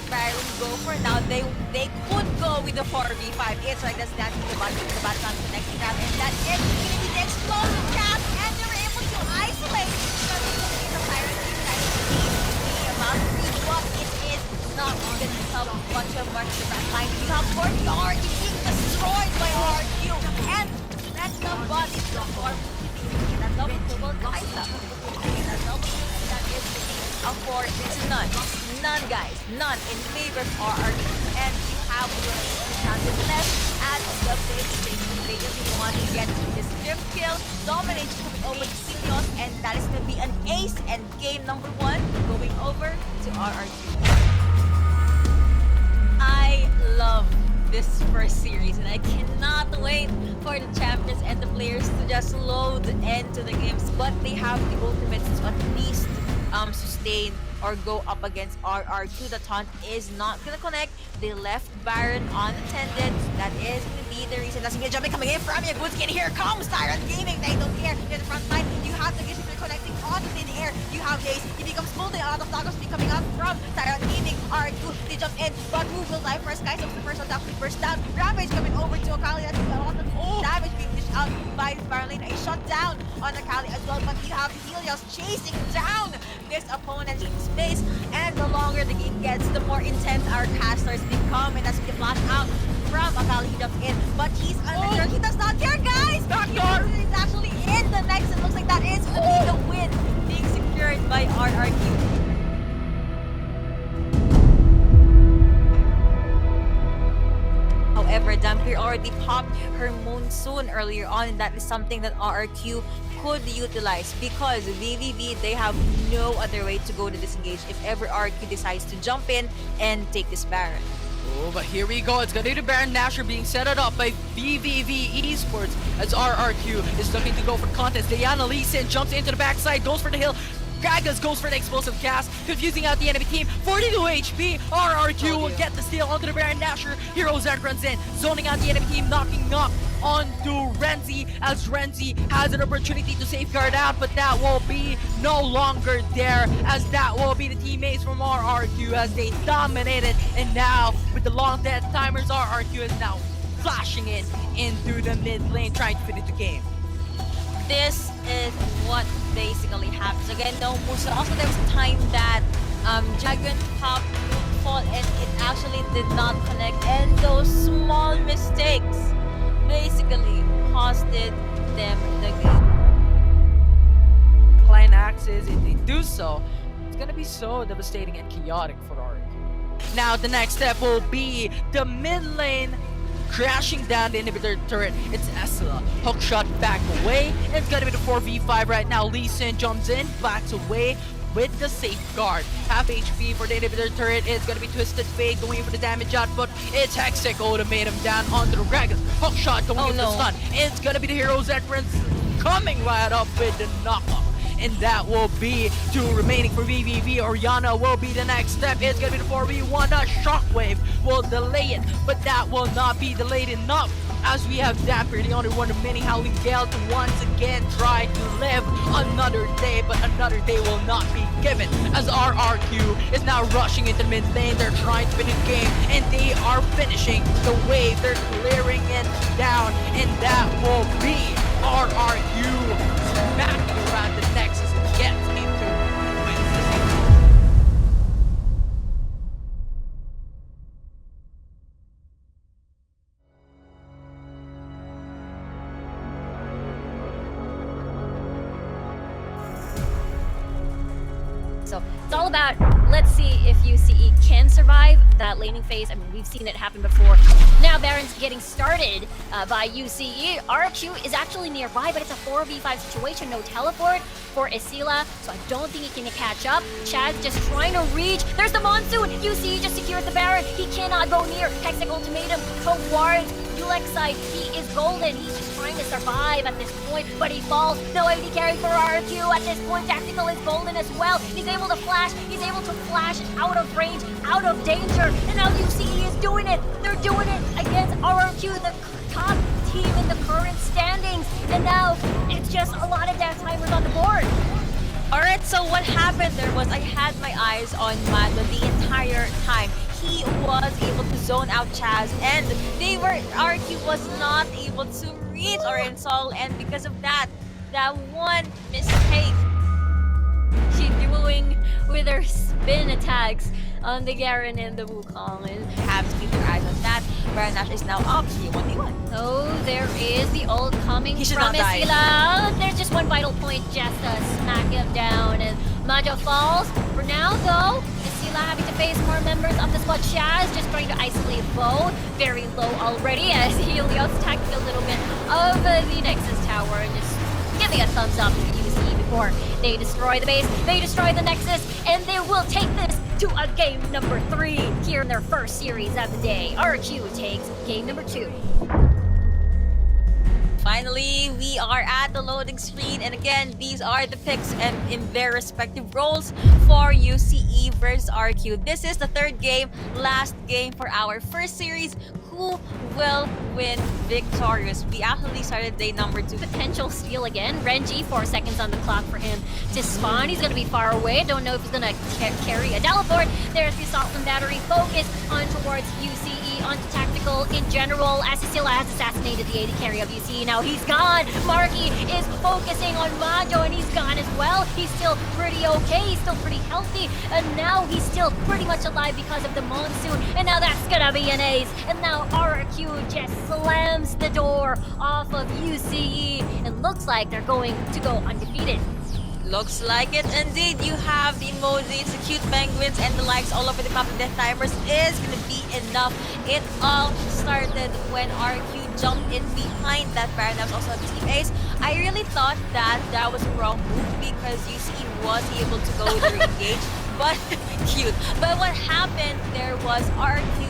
Baron go for now. They could go with the 4v5. It's like that's not the button connecting that, and that is going to be the explosive cast, and they were able to isolate the Pirate team. The amount of speed, what it is not even so much of much of that line. You have 40 already being destroyed by RRQ, and that's the body for that double guys. That is for it's none guys, none in favor of RRQ, and you have your chances left at the base station. They just want to get this fifth kill, dominate coming over to Silios, and that is going to be an ace and game number 1 going over to RRQ. I love this first series, and I cannot wait for the champions and the players to just load into the games, but they have the ultimates to at least sustain or go up against RRQ. The taunt is not gonna connect. They left Baron unattended. That is gonna be the reason. That's gonna be jumping coming in from Yagutskin. Here comes Tyrant Gaming. They don't care. In the front line, you have the vision connecting on the mid-air. You have Daze. He becomes full. A lot of knockouts coming out from Tyrant Gaming. RRQ, they jump in, but who will die first? Guys, of the first one down, first down. Rampage coming over to Akali. That's a lot of damage being dished out by this Baron lane. A shot down on Akali as well, but you have Helios chasing down this opponent in space, and the longer the game gets, the more intense our casters become, and that's the flash out from Akali. He jumps in, but he's under. He does not care, guys! Backdoor is actually in the next. It looks like that is going to be the win being secured by RRQ. However, Dampier already popped her Monsoon earlier on, and that is something that RRQ could utilize, because VVV, they have no other way to go to disengage if ever RRQ decides to jump in and take this Baron. Oh, but here we go. It's gonna be the Baron Nashor being set up by VVV Esports as RRQ is looking to go for contest. Diana Lee Sin jumps into the backside, goes for the hill. Gragas goes for the explosive cast, confusing out the enemy team. 42 HP. RRQ will get the steal onto the Baron Nashor. Hero Zen runs in, zoning out the enemy team, knocking up onto Renzi, as Renzi has an opportunity to safeguard out, but that will be no longer there, as that will be the teammates from RRQ as they dominated. And now with the long death timers, RRQ is now flashing in into the mid lane, trying to finish the game. This is what basically happens. Again, no moves. Also, there was a time that Dragon popped Moonfall and it actually did not connect, and those small mistakes basically costed them the game. Client axes, if they do so, it's gonna be so devastating and chaotic for RRQ. Now the next step will be the mid lane crashing down the inhibitor turret. It's Esla. Hookshot back away. It's gonna be the 4v5 right now. Lee Sin jumps in, backs away with the safeguard. Half HP for the inhibitor turret. It's gonna be Twisted Fate going for the damage output. It's Hextech ultimatum down onto the Dragon. Hookshot going for the stun. It's gonna be the Hero's entrance coming right up with the knockup. And that will be 2 remaining for VVV. Oriana will be the next step. It's gonna be the 4v1. A Shockwave will delay it, but that will not be delayed enough, as we have Dampier, the only one of many Howling Gale, to once again try to live another day, but another day will not be given, as RRQ is now rushing into the mid lane. They're trying to finish the game, and they are finishing the wave. They're clearing it down, and that will be RRQ smacking around the Nexus and gets into wins this game. So it's all about, let's see if UCE can survive that laning phase. I mean, we've seen it happen before. Now Baron's getting started by UCE. RRQ is actually nearby, but it's a 4v5 situation. No teleport for Isila, so I don't think he can catch up. Chad's just trying to reach. There's the Monsoon. UCE just secured the Baron. He cannot go near. Hextech ultimatum towards Ulek side. He is golden. He's just trying to survive at this point, but he falls. No AD carry for RRQ at this point. Tactical is golden as well. He's able to flash. He's able to flash out of range, out of danger, and now UCE is doing it. They're doing it against RRQ, the top team in the current standings, and now it's just a lot of death timers on the board. Alright, so what happened there was I had my eyes on Mado the entire time. he was able to zone out Chaz, and RRQ was not able to reach or install, and because of that one mistake, she doing with her spin attacks on the Garen and the Wukong, and Have to keep your eyes on that. Baranash is now up 3-1v1. oh, there is the ult coming He should from not die. Isila. There's just one vital point just to smack him down, and Majo falls. For now, though, Isila having to face more members of the squad. Shaz just trying to isolate Bo, very low already as Helios attacking a little bit of the Nexus tower, and just giving a thumbs up to UC before they destroy the base, they destroy the Nexus, and they will take this to a game number 3 here in their first series of the day. RRQ takes game number 2. Finally, we are at the loading screen, and again, these are the picks and in their respective roles for UCE versus RQ. This is the third game, last game for our first series. Who will win victorious? We actually started day number 2. Potential steal again. Renji, 4 seconds on the clock for him to spawn. He's going to be far away. Don't know if he's going to carry a teleport. There's the assault and battery focus on towards UCE, onto tactical in general. Asasila has assassinated the AD carry of UCE. Now he's gone. Marky is focusing on Majo, and he's gone as well. He's still pretty okay. He's still pretty healthy. And now he's still pretty much alive because of the monsoon. And now that's going to be an ace. And now RRQ just slams the door off of UCE, and looks like they're going to go undefeated. Looks like it indeed. You have the emojis, the cute penguins, and the likes all over the map. The death timers is gonna be enough. It all started when RQ jumped in behind that Baron. That was also a team ace. I really thought that was a wrong move because UCE was able to go with the engage, but cute. But what happened there was RQ,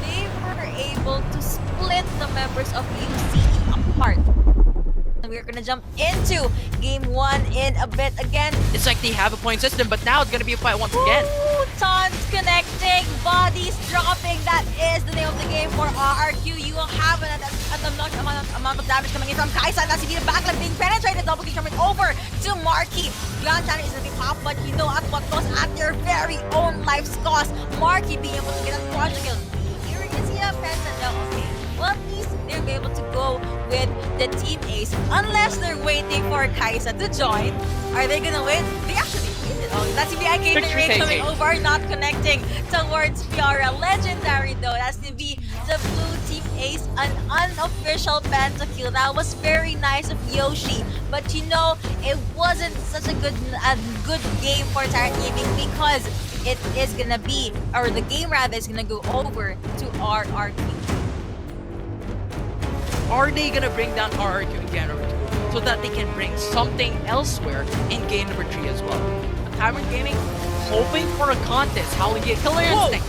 they were able to split the members of UCE apart. We're gonna jump into game 1 in a bit again. It's like they have a point system, but now it's gonna be a fight once again. Ooh, tons connecting, bodies dropping. That is the name of the game for RRQ. You will have an amount of damage coming in from Kaisa. And that's the backline being penetrated. Double kill coming over to Marky. Grand Channel is gonna be pop, but you know at what cost? At their very own life's cost. Marky being able to get a quadra kill. Here is here, Penta. No, okay. Well, at least they'll be able to go with the team ace, unless they're waiting for Kaisa to join. Are they gonna win? They actually waited. Oh, that's the BIK range coming over, not connecting towards Fiora. Legendary though, that's to be the blue team ace, an unofficial pentakill. That was very nice of Yoshi, but you know, it wasn't such a good game for Tyrant Gaming because it is gonna be, or the game rather is gonna go over to RRQ. Are they gonna bring down RRQ in game number 2 so that they can bring something elsewhere in game number 3 as well? Tyrant Gaming hoping for a contest, howling get killer instinct.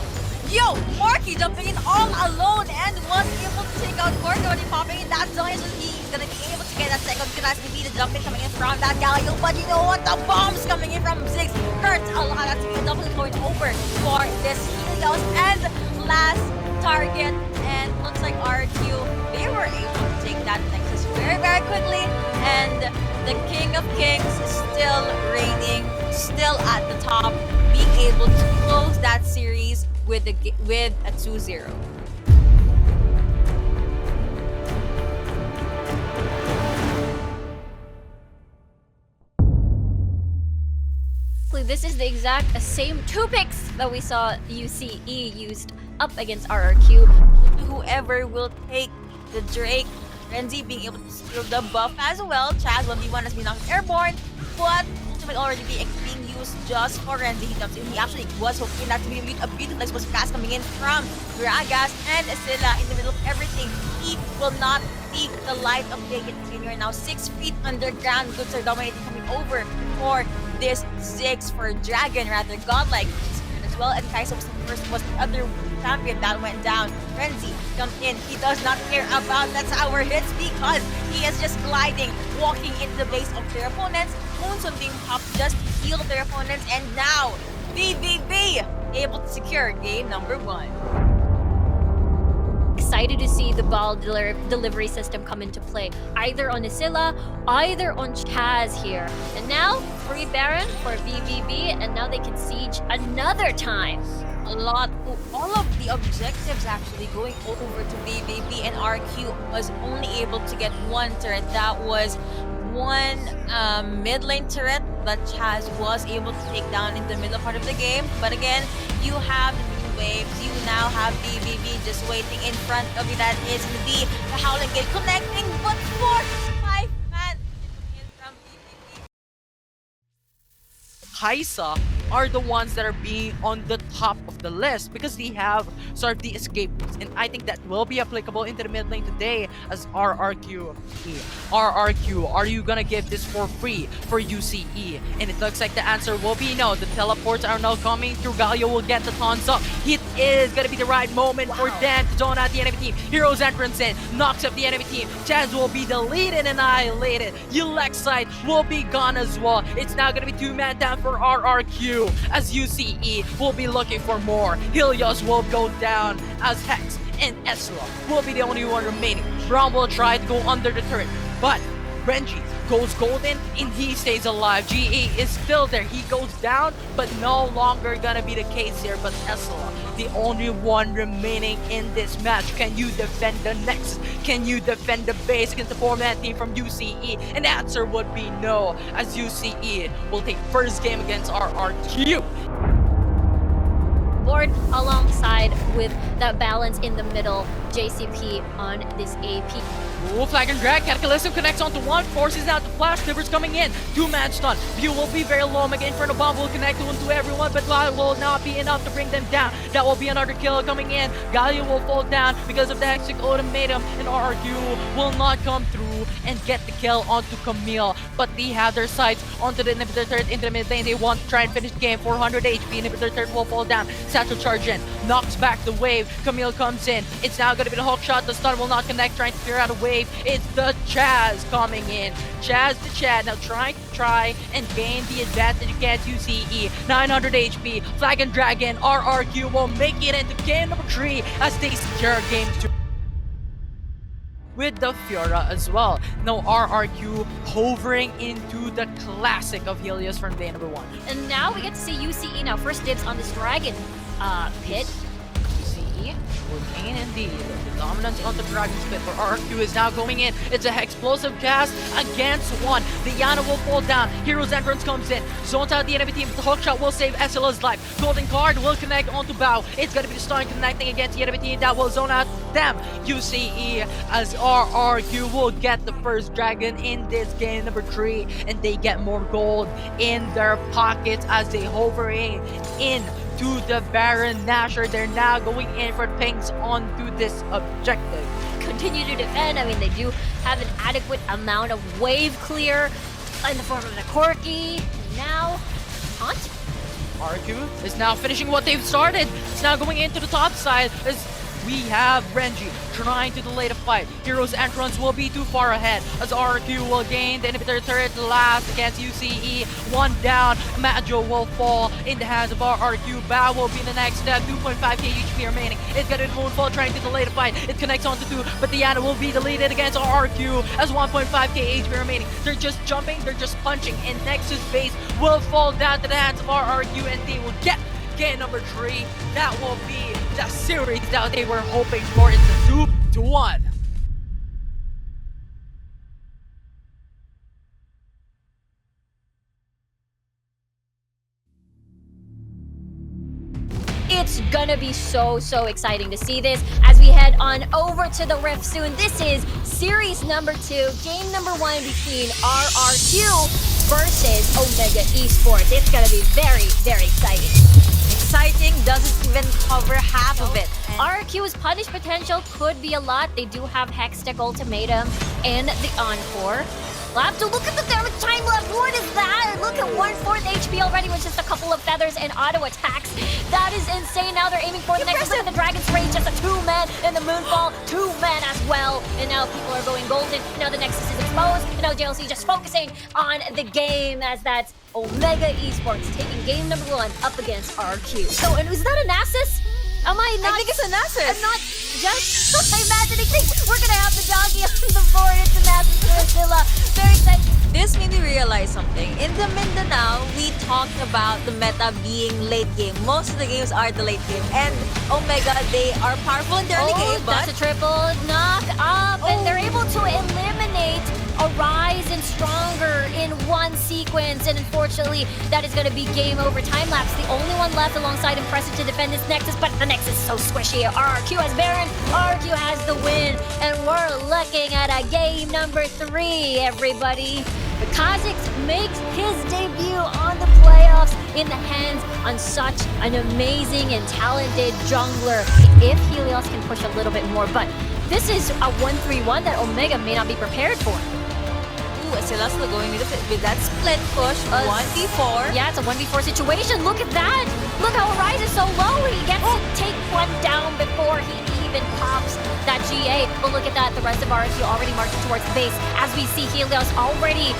Yo, Marky jumping in all alone and was able to take out Cork already popping in that zone. He's gonna be able to get a second class to be the jumping coming in from that Galio. But you know what? The bombs coming in from Ziggs hurts a lot. That's to be a double going over for this Helios and last target. And looks like RQ, they were able to take that Nexus very, very quickly. And the King of Kings is still reigning, still at the top, being able to close that series with a 2-0. This is the exact same 2 picks that we saw UCE used up against RRQ. Whoever will take the Drake, Renzi being able to steal the buff as well. Chaz 1v1 has been knocked airborne, but ultimate already being used just for Renzi. He comes in, he actually was hoping that to be a beautiful explosive gas coming in from Gragas and Scylla in the middle of everything. He will not see the light of day yet. We are now 6 feet underground. Goods are dominating coming over for this Ziggs for Dragon, rather godlike as well. And Kaisa was the other champion that went down. Renzi comes in. He does not care about the tower hits because he is just gliding, walking into the base of their opponents. Moonson being popped just to heal their opponents. And now, BBB able to secure game number 1. Excited to see the ball delivery system come into play, either on Isila, either on Chaz here. And now, free Baron for BBB, and now they can siege another time. All of the objectives actually going over to BBB, and RQ was only able to get one turret. That was one mid lane turret that Chaz was able to take down in the middle part of the game. But again, you have the new waves. You now have BBB just waiting in front of you. That is going to be the Howling Gate connecting, but 4-5 man in from BBB. Kaisa are the ones that are being on the top of the list because they have sort of the escape routes, and I think that will be applicable into the mid lane today as RRQ. RRQ, are you gonna give this for free for UCE? And it looks like the answer will be no. The teleports are now coming through. Galio will get the tons up. It is gonna be the right moment for them to zone out the enemy team. Heroes entrance in, knocks up the enemy team. Chaz will be deleted and annihilated. Ulexite will be gone as well. It's now gonna be 2-man down for RRQ as UCE will be looking for more. Helios will go down as Hex and Esla will be the only one remaining. Braum will try to go under the turret, but Renji goes golden and he stays alive. GE is still there. He goes down, but no longer gonna be the case here. But Esla, the only one remaining in this match. Can you defend the Nexus? Can you defend the base against the 4-man team from UCE? And the answer would be no, as UCE will take first game against RRQ. Board alongside with that balance in the middle, JCP on this AP. Ooh, flag and drag. Cataclysm connects onto one, forces out the flash. Clippers coming in. 2-man stun. View will be very low. Mega Inferno Bomb will connect onto everyone, but that will not be enough to bring them down. That will be another kill coming in. Galio will fall down because of the Hexic Ultimatum, and RRQ will not come through and get the kill onto Camille. But they have their sights onto the inhibitor turret into the mid lane. They want to try and finish the game. 400 HP. Inhibitor turret will fall down. Satchel charge in. Knocks back the wave. Camille comes in. It's now going to be the hook shot. The stun will not connect. Trying to clear out a wave. It's the Chaz coming in. Chaz the Chad now trying to and gain the advantage against UCE. 900 HP. Flag and Dragon. RRQ will make it into game number 3 as they secure game 2. With the Fiora as well. Now RRQ hovering into the classic of Helios from day number 1. And now we get to see UCE now. First dibs on this Dragon pit. UCE will gain indeed the dominance on the Dragon's pit, but RRQ is now going in. It's a explosive cast against one. The Yana will fall down. Hero's entrance comes in. Zones out the enemy team. The hookshot will save Esila's life. Golden card will connect onto Bao. It's gonna be the stun connecting against the enemy team that will zone out them. UCE as RRQ will get the first dragon in this game number 3, and they get more gold in their pockets as they hovering in to the Baron Nashor. They're now going in for pings onto this objective. Continue to defend. I mean, they do have an adequate amount of wave clear in the form of the Corki. Now, Haunt. RRQ is now finishing what they've started. It's now going into the top side as we have Renji trying to delay the fight. Hero's entrance will be too far ahead as RRQ will gain the inhibitor turret last against UCE. One down. Majo will fall in the hands of RRQ. Bao will be the next step. 2.5k HP remaining. It's got a Moonfall trying to delay the fight. It connects onto 2, but Diana will be deleted against RRQ as 1.5k HP remaining. They're just jumping, they're just punching, and Nexus base will fall down to the hands of RRQ, and they will get game number 3. That will be the series that they were hoping for. It's a 2-1. It's gonna be so exciting to see this as we head on over to the Rift soon. This is series number 2, game number 1 between RRQ versus Omega Esports. It's gonna be very exciting. Exciting doesn't even cover half of it. RRQ's punish potential could be a lot. They do have Hextech Ultimatum and the Encore. We'll have to look at the damage time left. What is that? Look at 1/4 HP already with just a couple of feathers and auto attacks. That is insane. Now they're aiming for the next. Look at the Dragon's Rage, just a 2-man, and the Moonfall, 2-man as well. And now people are going golden. Now the Nexus is exposed. And now JLC just focusing on the game as that's Omega Esports taking game number 1 up against RQ. So, and is that a Nasus? Am I not? I think it's a Nasus. I'm not just imagining things. We're gonna have the doggy on the board. It's a Nasus Priscilla. Very excited. This made me realize something. In the Mindanao, talked about the meta being late game. Most of the games are the late game. And Omega, they are powerful in the early game, but that's a triple knock up, and they're able to eliminate Arise and Stronger in one sequence, and unfortunately, that is going to be game over. Time lapse, the only one left alongside Impressive to defend this Nexus, but the Nexus is so squishy. RRQ has Baron, RRQ has the win, and we're looking at a game number 3, everybody. The Kha'Zix makes his debut on the playoffs in the hands on such an amazing and talented jungler. If Helios can push a little bit more, but this is a 1-3-1 that Omega may not be prepared for. Sila's still going with that split push, 1v4. Yeah, it's a 1v4 situation. Look at that! Look how Arise is so low. He gets to take one down before he even pops that GA. But look at that, the rest of RRQ already marching towards the base. As we see Helios already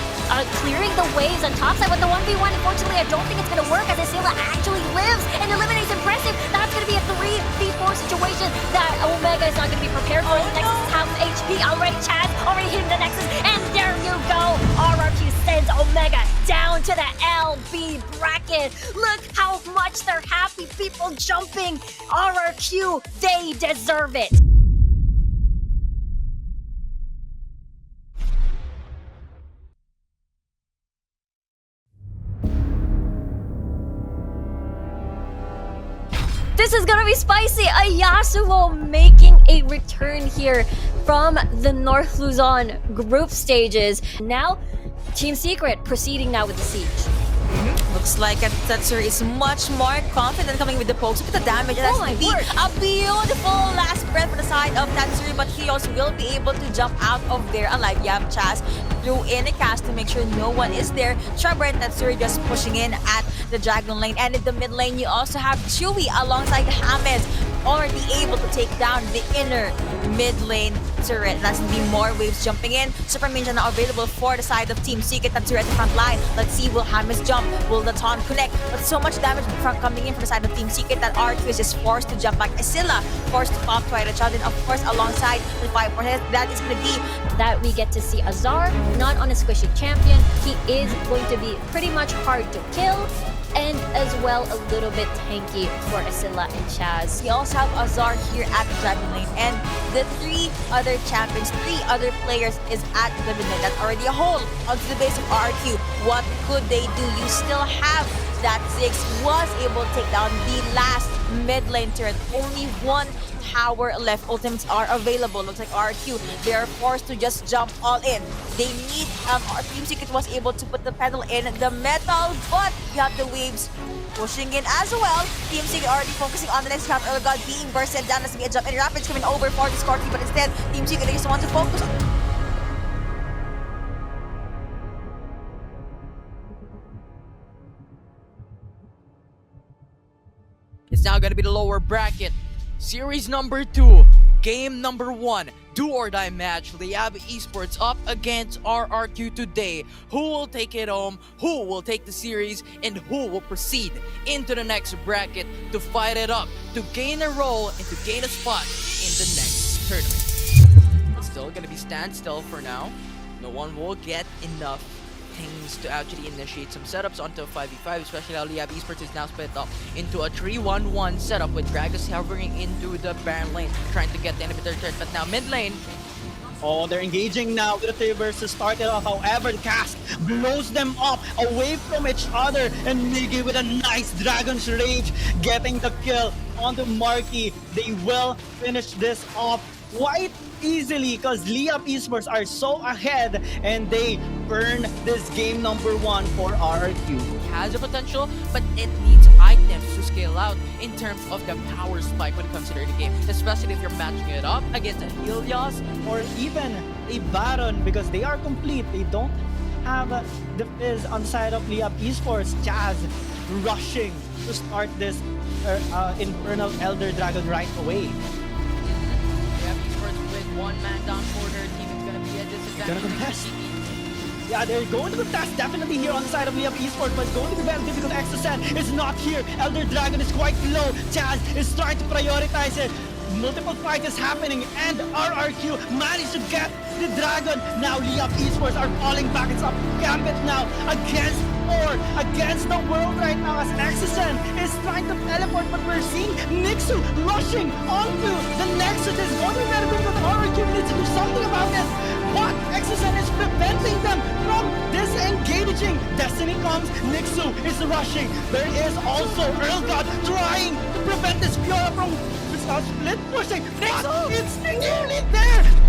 clearing the waves on top side with the 1v1. Unfortunately, I don't think it's going to work as Sila actually lives and eliminates Impressive. That's going to be a 3v4 situation that Omega is not going to be prepared for. The Nexus is half HP already. Chaz already hitting the Nexus, and there you go. RRQ sends Omega down to the LB bracket. Look how much they're happy. People jumping. RRQ, they deserve it. This is gonna be spicy. A Yasuo making a return here from the North Luzon group stages. Now, Team Secret proceeding now with the siege. Looks like Tetsuya is much more confident coming with the pokes. Look at the damage. That's my be word. a beautiful last breath for the side of Tetsuya, but he also will be able to jump out of there alive. You have Chaz threw in a cast to make sure no one is there. Trevor and Tetsuya just pushing in at the Dragon lane. And in the mid lane, you also have Chewy alongside Hammond, already able to take down the inner mid lane turret. That's gonna be more waves jumping in. Super Ninja now available for the side of Team Secret. Tetsuya at the front line. Let's see, will Hammond jump? Will the taunt connect? But so much damage from coming in from the side of Team Secret that RRQ is just forced to jump back. Scylla forced to pop try to shot in, of course, alongside the 5-4. That is gonna be That we get to see Azar, not on a squishy champion. He is going to be pretty much hard to kill, and as well a little bit tanky for Scylla and Chaz. We also have Azar here at the Dragon lane, and the 3 other champions, 3 other players is at the mid lane. That's already a hole onto the base of RRQ. What could they do? You still have that Ziggs was able to take down the last mid lane turret. Only 1 tower left. Ultimates are available. Looks like RRQ, they are forced to just jump all in. They need our Team Secret was able to put the pedal in the metal, but you have the waves pushing in as well. Team Secret already focusing on the next half. Oh god, being bursted down as we a jump and Rapids coming over for the Scorpion, but instead Team Secret they just want to focus on It's now going to be the lower bracket. Series number 2, game number 1, do or die match. Liab Esports up against RRQ today. Who will take it home? Who will take the series? And who will proceed into the next bracket to fight it up, to gain a role and to gain a spot in the next tournament? It's still going to be standstill for now. No one will get enough things to actually initiate some setups onto a 5v5, especially how Liab Esports is now split up into a 3-1-1 setup with Gragas hovering into the Baron lane, trying to get the inhibitor turret, but now mid lane. Oh, they're engaging now with the favors to start it off. However, the cast blows them up away from each other, and Miggy with a nice Dragon's Rage getting the kill onto Marky. They will finish this off quite easily because Liab Esports are so ahead and they burn this game number 1 for RRQ. Has a potential, but it needs items to scale out in terms of the power spike when it comes to the early game, especially if you're matching it up against a Helios Or even a Baron because they are complete. They don't have the Fizz on the side of Liab Esports. Chaz rushing to start this Infernal Elder Dragon right away. Liab Esports with 1 man down for their team. It's gonna be a disadvantage. Gonna contest. Yeah, they're going to contest definitely here on the side of Liab Esports, but it's going to be very difficult. Exocet is not here. Elder Dragon is quite low. Chaz is trying to prioritize it. Multiple fight is happening, and RRQ managed to get the Dragon. Now Liab Esports are falling back. It's up to Gambit now against war against the world right now as Exisen is trying to teleport, but we're seeing Nixu rushing onto the Nexus. Is going to be better because the RRQ needs to do something about it. But Exisen is preventing them from disengaging. Destiny comes, Nixu is rushing. There is also Earl God trying to prevent this Fiora from split pushing. But it's nearly there.